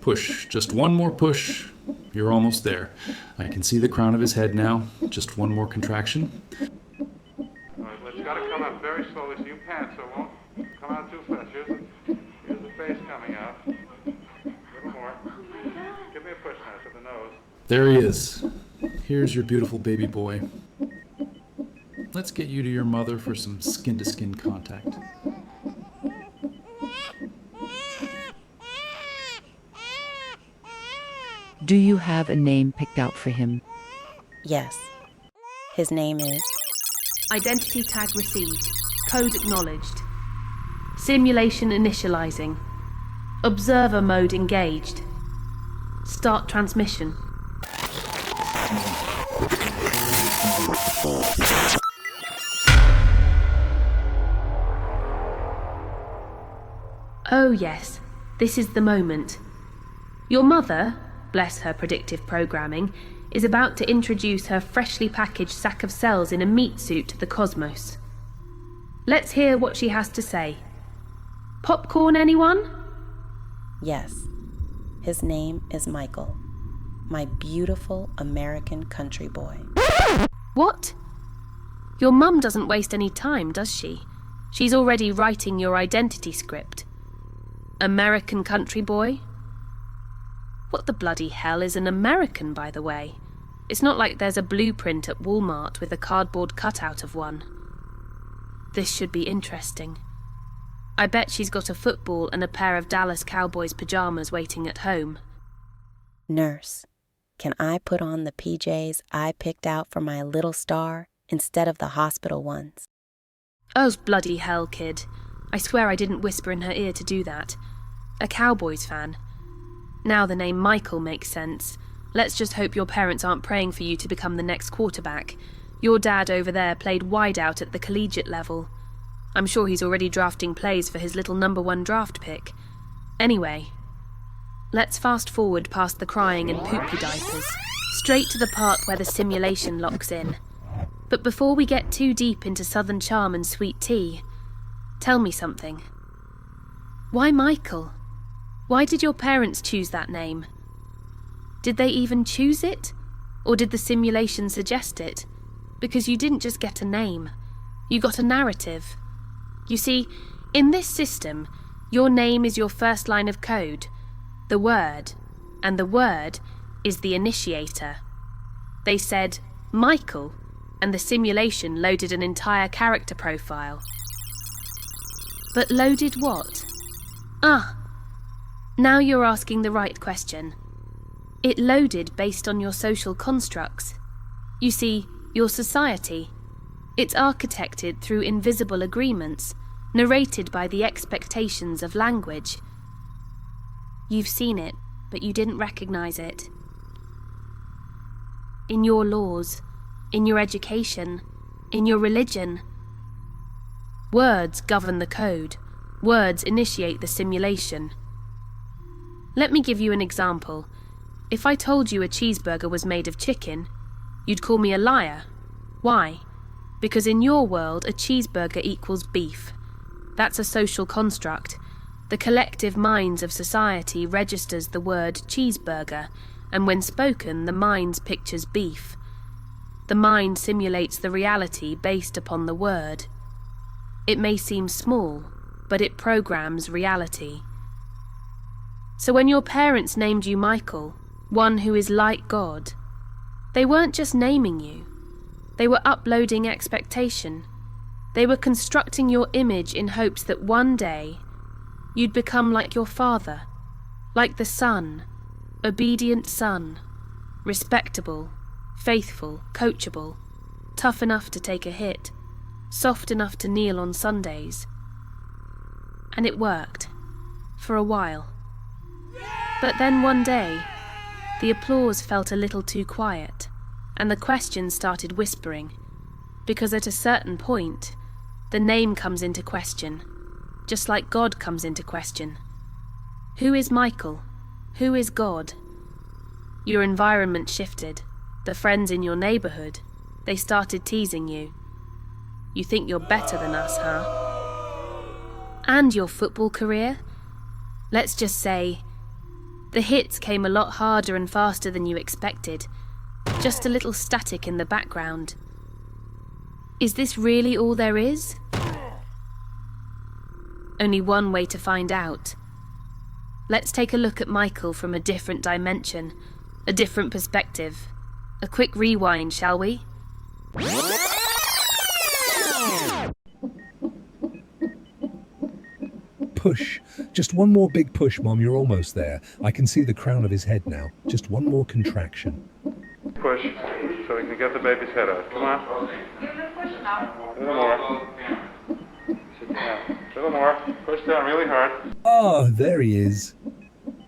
Push. Just one more push. You're almost there. I can see the crown of his head now. Just one more contraction. All right, well, it's got to come up very slowly so you pant so it won't come out too fast. Here's the face coming out. A little more. Give me a push now to the nose. There he is. Here's your beautiful baby boy. Let's get you to your mother for some skin-to-skin contact. Do you have a name picked out for him? Yes. His name is... Identity tag received. Code acknowledged. Simulation initializing. Observer mode engaged. Start transmission. Oh yes, this is the moment. Your mother, bless her predictive programming, is about to introduce her freshly packaged sack of cells in a meat suit to the cosmos. Let's hear what she has to say. Popcorn, anyone? Yes. His name is Michael. My beautiful American country boy. What? Your mum doesn't waste any time, does she? She's already writing your identity script. American country boy? What the bloody hell is an American, by the way? It's not like there's a blueprint at Walmart with a cardboard cutout of one. This should be interesting. I bet she's got a football and a pair of Dallas Cowboys pajamas waiting at home. Nurse, can I put on the PJs I picked out for my little star instead of the hospital ones? Oh, bloody hell, kid. I swear I didn't whisper in her ear to do that. A Cowboys fan. Now the name Michael makes sense. Let's just hope your parents aren't praying for you to become the next quarterback. Your dad over there played wideout at the collegiate level. I'm sure he's already drafting plays for his little number 1 draft pick. Anyway, let's fast forward past the crying and poopy diapers, straight to the part where the simulation locks in. But before we get too deep into southern charm and sweet tea, tell me something. Why Michael? Why did your parents choose that name? Did they even choose it? Or did the simulation suggest it? Because you didn't just get a name, you got a narrative. You see, in this system, your name is your first line of code, the word, and the word is the initiator. They said, Michael, and the simulation loaded an entire character profile. But loaded what? Now you're asking the right question. It loaded based on your social constructs. You see, your society. It's architected through invisible agreements, narrated by the expectations of language. You've seen it, but you didn't recognize it. In your laws, in your education, in your religion. Words govern the code. Words initiate the simulation. Let me give you an example. If I told you a cheeseburger was made of chicken, you'd call me a liar. Why? Because in your world, a cheeseburger equals beef. That's a social construct. The collective minds of society registers the word cheeseburger, and when spoken, the mind pictures beef. The mind simulates the reality based upon the word. It may seem small, but it programs reality. So when your parents named you Michael, one who is like God, they weren't just naming you. They were uploading expectation. They were constructing your image in hopes that one day you'd become like your father, like the son, obedient son, respectable, faithful, coachable, tough enough to take a hit, soft enough to kneel on Sundays. And it worked, for a while. But then one day, the applause felt a little too quiet, and the questions started whispering, because at a certain point, the name comes into question, just like God comes into question. Who is Michael? Who is God? Your environment shifted. The friends in your neighborhood, they started teasing you. You think you're better than us, huh? And your football career? Let's just say, The hits came a lot harder and faster than you expected. Just a little static in the background. Is this really all there is? Only one way to find out. Let's take a look at Michael from a different dimension, a different perspective. A quick rewind, shall we? Push. Just one more big push, Mom. You're almost there. I can see the crown of his head now. Just one more contraction. Push so we can get the baby's head out. Come on. A little more. Sit down. A little more. Push down really hard. Oh, there he is.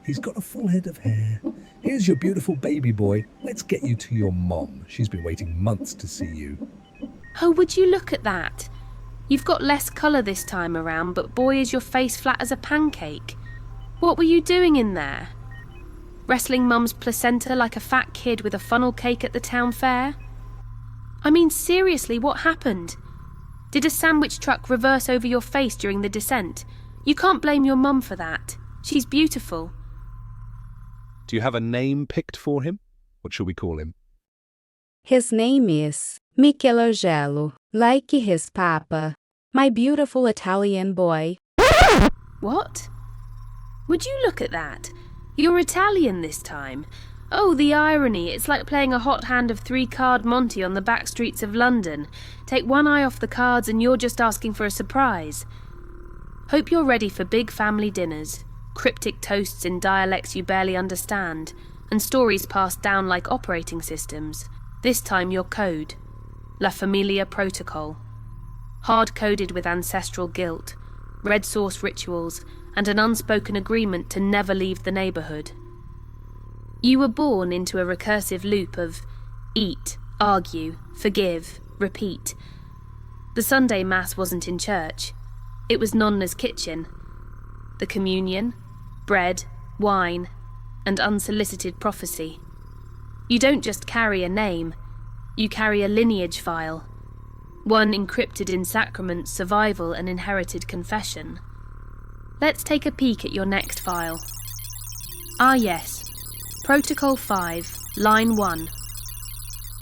He's got a full head of hair. Here's your beautiful baby boy. Let's get you to your mom. She's been waiting months to see you. Oh, would you look at that? You've got less colour this time around, but boy, is your face flat as a pancake. What were you doing in there? Wrestling Mum's placenta like a fat kid with a funnel cake at the town fair? I mean, seriously, what happened? Did a sandwich truck reverse over your face during the descent? You can't blame your mum for that. She's beautiful. Do you have a name picked for him? What shall we call him? His name is Michelangelo, like his papa. My beautiful Italian boy. What? Would you look at that? You're Italian this time. Oh, the irony. It's like playing a hot hand of 3-card Monty on the back streets of London. Take one eye off the cards and you're just asking for a surprise. Hope you're ready for big family dinners, cryptic toasts in dialects you barely understand, and stories passed down like operating systems. This time your code. La Familia Protocol. Hard-coded with ancestral guilt, red sauce rituals, and an unspoken agreement to never leave the neighbourhood. You were born into a recursive loop of eat, argue, forgive, repeat. The Sunday Mass wasn't in church. It was Nonna's kitchen. The communion, bread, wine, and unsolicited prophecy. You don't just carry a name, you carry a lineage file. One encrypted in sacrament, survival, and inherited confession. Let's take a peek at your next file. Ah yes, Protocol 5, Line 1.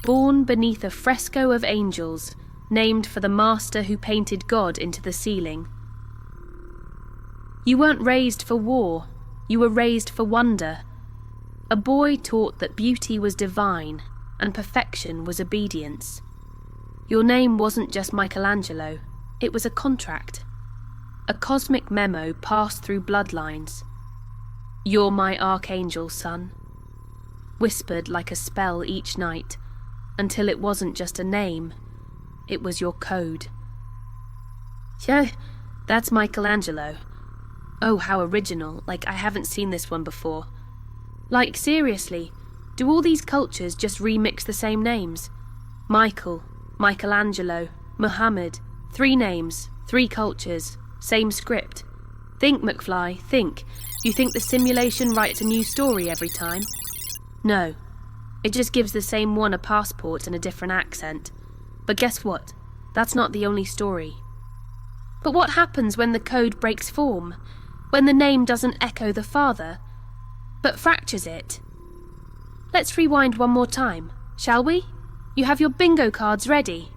Born beneath a fresco of angels, named for the master who painted God into the ceiling. You weren't raised for war, you were raised for wonder. A boy taught that beauty was divine and perfection was obedience. Your name wasn't just Michelangelo, it was a contract. A cosmic memo passed through bloodlines. You're my archangel, son. Whispered like a spell each night, until it wasn't just a name, it was your code. Yeah, that's Michelangelo. Oh, how original, like I haven't seen this one before. Like, seriously, do all these cultures just remix the same names? Michael, Michelangelo, Muhammad, 3 names, 3 cultures, same script. Think, McFly, think. You think the simulation writes a new story every time? No. It just gives the same one a passport and a different accent. But guess what? That's not the only story. But what happens when the code breaks form? When the name doesn't echo the father, but fractures it? Let's rewind one more time, shall we? You have your bingo cards ready.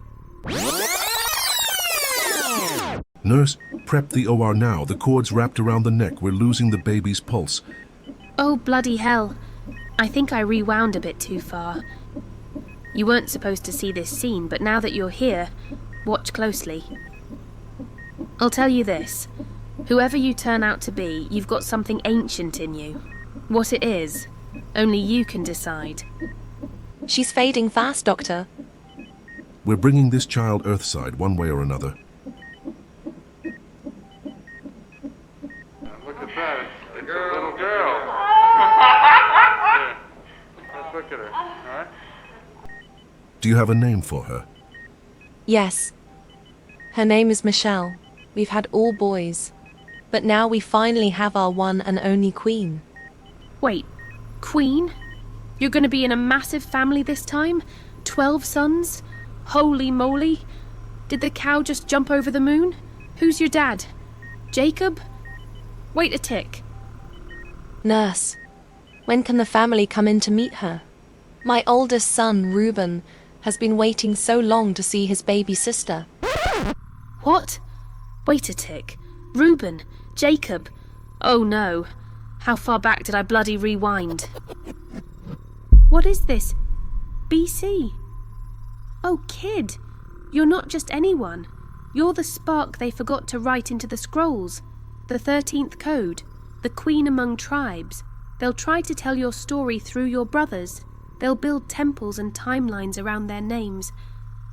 Nurse, prep the OR now. The cord's wrapped around the neck. We're losing the baby's pulse. Oh, bloody hell. I think I rewound a bit too far. You weren't supposed to see this scene, but now that you're here, watch closely. I'll tell you this. Whoever you turn out to be, you've got something ancient in you. What it is, only you can decide. She's fading fast, Doctor. We're bringing this child earthside one way or another. Look at that. It's a little girl. Here. Let's look at her. All right? Do you have a name for her? Yes. Her name is Michelle. We've had all boys. But now we finally have our one and only queen. Wait, queen? You're going to be in a massive family this time? 12 sons? Holy moly! Did the cow just jump over the moon? Who's your dad? Jacob? Wait a tick. Nurse, When can the family come in to meet her? My oldest son, Reuben, has been waiting so long to see his baby sister. What? Wait a tick. Reuben, Jacob. Oh no. How far back did I bloody rewind? What is this? BC? Oh, kid. You're not just anyone. You're the spark they forgot to write into the scrolls. The 13th code. The queen among tribes. They'll try to tell your story through your brothers. They'll build temples and timelines around their names.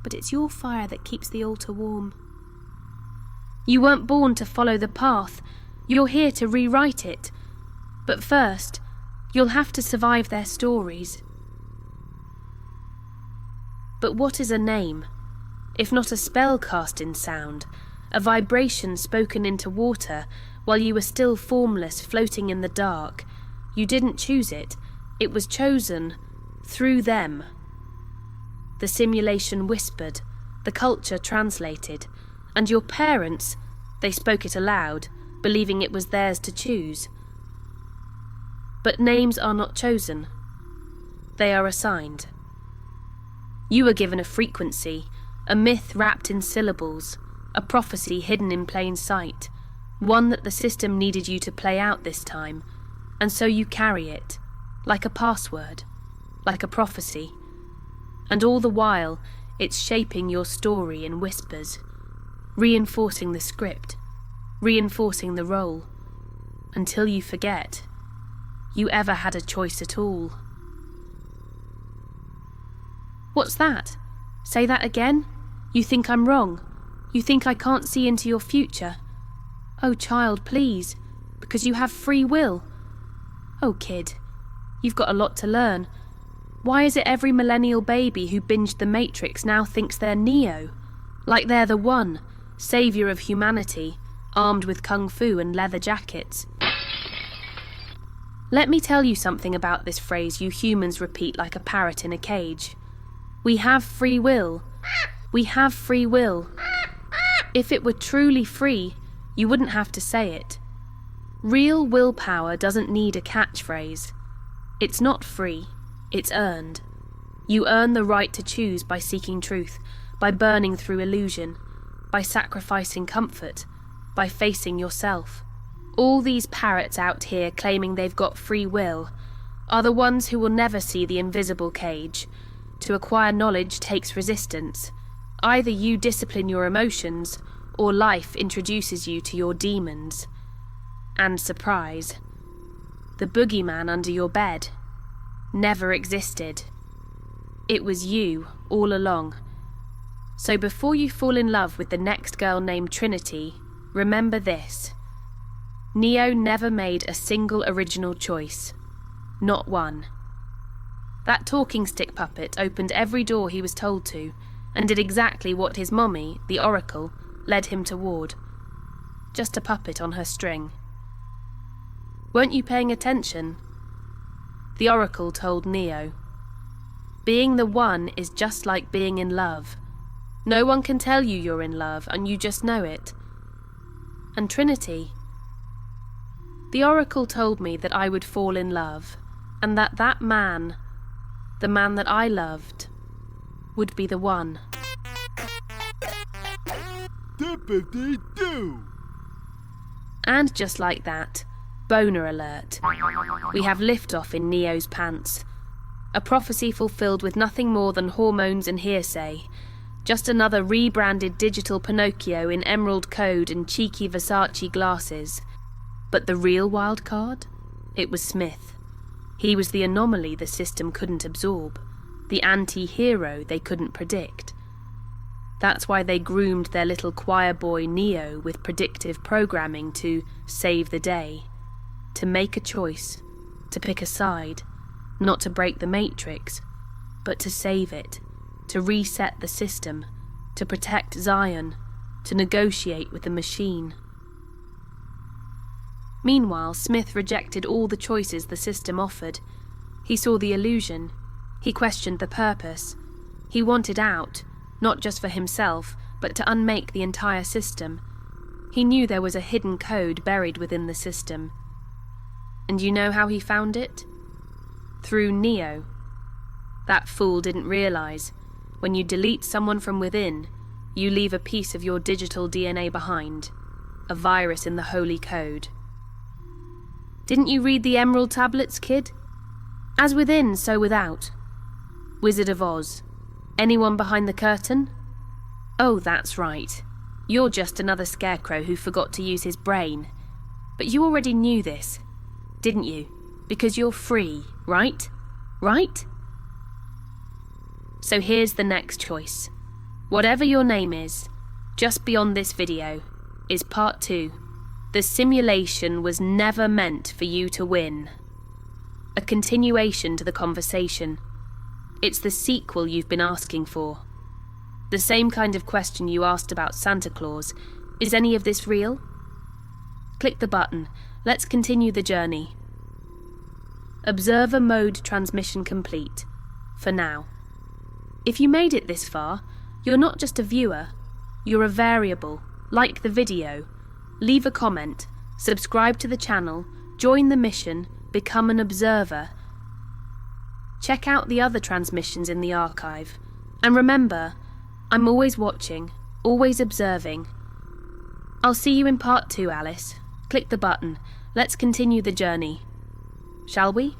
But it's your fire that keeps the altar warm. You weren't born to follow the path. You're here to rewrite it. But first, you'll have to survive their stories. But what is a name? If not a spell cast in sound, a vibration spoken into water while you were still formless, floating in the dark. You didn't choose it. It was chosen through them. The simulation whispered, the culture translated, and your parents, they spoke it aloud, believing it was theirs to choose. But names are not chosen. They are assigned. You were given a frequency, a myth wrapped in syllables, a prophecy hidden in plain sight, one that the system needed you to play out this time, and so you carry it, like a password, like a prophecy. And all the while, it's shaping your story in whispers, reinforcing the script, reinforcing the role, until you forget you ever had a choice at all. What's that? Say that again? You think I'm wrong? You think I can't see into your future? Oh, child, please, because you have free will. Oh, kid, you've got a lot to learn. Why is it every millennial baby who binged The Matrix now thinks they're Neo? Like they're the one, saviour of humanity, armed with kung fu and leather jackets. Let me tell you something about this phrase you humans repeat like a parrot in a cage. We have free will. We have free will. If it were truly free, you wouldn't have to say it. Real willpower doesn't need a catchphrase. It's not free, it's earned. You earn the right to choose by seeking truth, by burning through illusion, by sacrificing comfort, by facing yourself. All these parrots out here claiming they've got free will are the ones who will never see the invisible cage. To acquire knowledge takes resistance. Either you discipline your emotions, or life introduces you to your demons. And surprise, the boogeyman under your bed never existed. It was you all along. So before you fall in love with the next girl named Trinity, remember this. Neo never made a single original choice. Not one. That talking stick puppet opened every door he was told to, and did exactly what his mommy, the Oracle, led him toward. Just a puppet on her string. Weren't you paying attention? The Oracle told Neo. Being the one is just like being in love. No one can tell you you're in love, and you just know it. And Trinity? The Oracle told me that I would fall in love, and that man, the man that I loved, would be the one. And just like that, boner alert. We have liftoff in Neo's pants. A prophecy fulfilled with nothing more than hormones and hearsay. Just another rebranded digital Pinocchio in emerald code and cheeky Versace glasses. But the real wild card? It was Smith. He was the anomaly the system couldn't absorb, the anti-hero they couldn't predict. That's why they groomed their little choir boy Neo with predictive programming to save the day, to make a choice, to pick a side, not to break the Matrix, but to save it, to reset the system, to protect Zion, to negotiate with the machine. Meanwhile, Smith rejected all the choices the system offered. He saw the illusion. He questioned the purpose. He wanted out, not just for himself, but to unmake the entire system. He knew there was a hidden code buried within the system. And you know how he found it? through Neo. That fool didn't realize, when you delete someone from within, you leave a piece of your digital DNA behind, a virus in the holy code. Didn't you read the Emerald Tablets, kid? As within, so without. Wizard of Oz. Anyone behind the curtain? Oh, that's right. You're just another scarecrow who forgot to use his brain. But you already knew this, didn't you? Because you're free, right? Right? So here's the next choice. Whatever your name is, just beyond this video, is part 2. The simulation was never meant for you to win. A continuation to the conversation. It's the sequel you've been asking for. The same kind of question you asked about Santa Claus. Is any of this real? Click the button. Let's continue the journey. Observer mode transmission complete. For now. If you made it this far, you're not just a viewer. You're a variable, like the video. Leave a comment, subscribe to the channel, join the mission, become an observer. Check out the other transmissions in the archive. And remember, I'm always watching, always observing. I'll see you in part 2, Alice. Click the button. Let's continue the journey. Shall we?